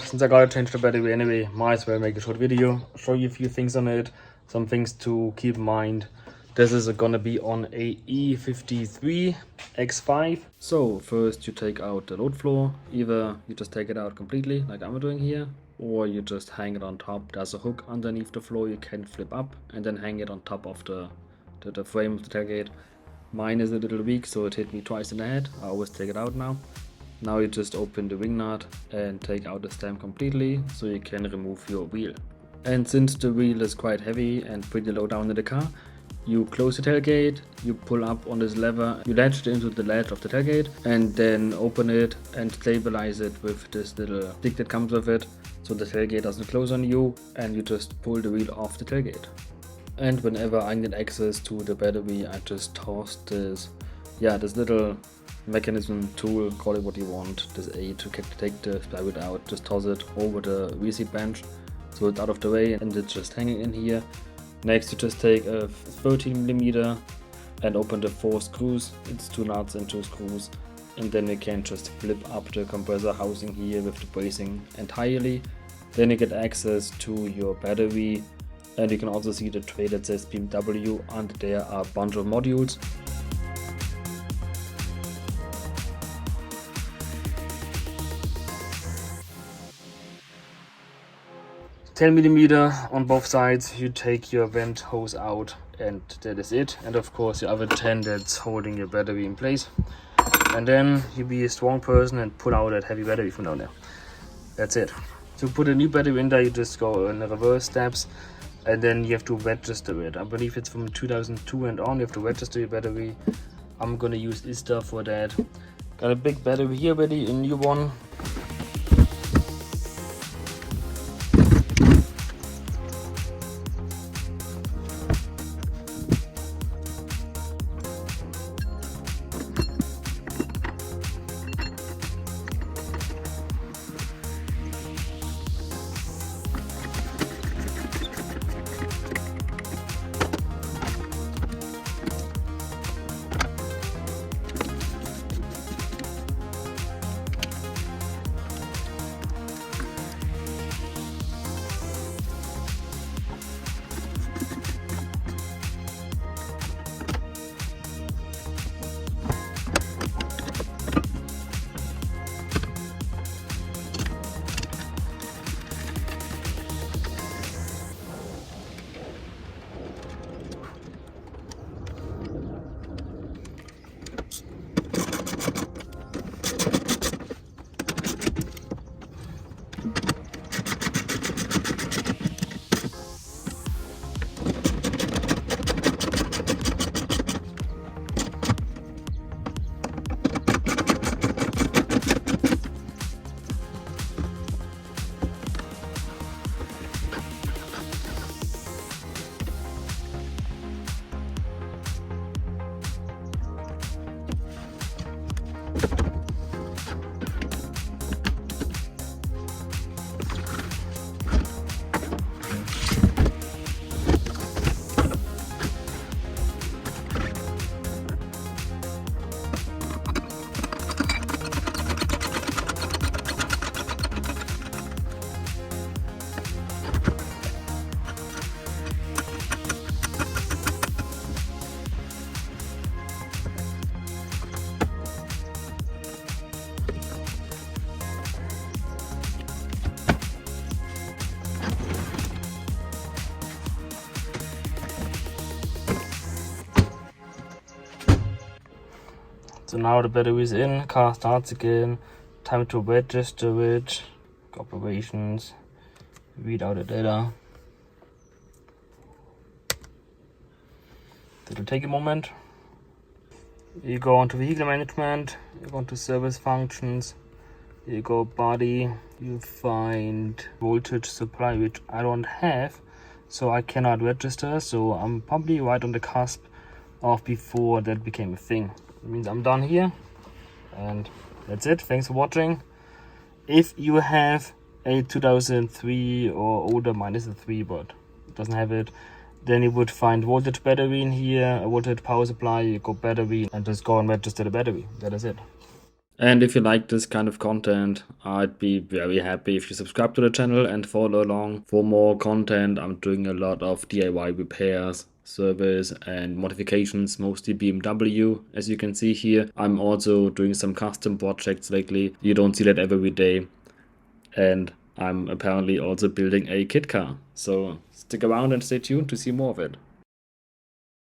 Since I gotta change the battery anyway, might as well make a short video, show you a few things on it, some things to keep in mind. This is gonna be on a E53 X5. So first you take out the load floor. Either you just take it out completely like I'm doing here, or you just hang it on top. There's a hook underneath the floor you can flip up and then hang it on top of the frame of the tailgate. Mine is a little weak, so it hit me twice in the head. I always take it out now. Now you just open the wing nut and take out the stem completely so you can remove your wheel. And since the wheel is quite heavy and pretty low down in the car, you close the tailgate, you pull up on this lever, you latch it into the latch of the tailgate and then open it and stabilize it with this little stick that comes with it so the tailgate doesn't close on you, and you just pull the wheel off the tailgate. And whenever I need access to the battery, I just toss this little mechanism tool, call it what you want, this aid to take the plywood out, just toss it over the reseat bench so it's out of the way and it's just hanging in here. Next you just take a 13mm and open the 4 screws, it's 2 nuts and 2 screws, and then you can just flip up the compressor housing here with the bracing entirely. Then you get access to your battery, and you can also see the tray that says BMW, and there are a bunch of modules. 10mm on both sides. You take your vent hose out and that is it. And of course your other 10 that's holding your battery in place. And then you be a strong person and pull out that heavy battery from down there. That's it. To put a new battery in there, you just go in the reverse steps and then you have to register it. I believe it's from 2002 and on. You have to register your battery. I'm gonna use Ista for that. Got a big battery here already, a new one. So now the battery is in, car starts again, time to register it, operations, read out the data. It'll take a moment. You go onto vehicle management, you go onto service functions, you go body, you find voltage supply, which I don't have, so I cannot register, so I'm probably right on the cusp of before that became a thing. It means I'm done here, and that's it. Thanks for watching. If you have a 2003 or older, mine is a 3 but it doesn't have it, then you would find voltage battery in here, a voltage power supply, you go battery and just go and register the battery. That is it. And if you like this kind of content, I'd be very happy if you subscribe to the channel and follow along for more content. I'm doing a lot of DIY repairs, service and modifications, mostly BMW, as you can see here. I'm also doing some custom projects lately. You don't see that every day. And I'm apparently also building a kit car. So stick around and stay tuned to see more of it.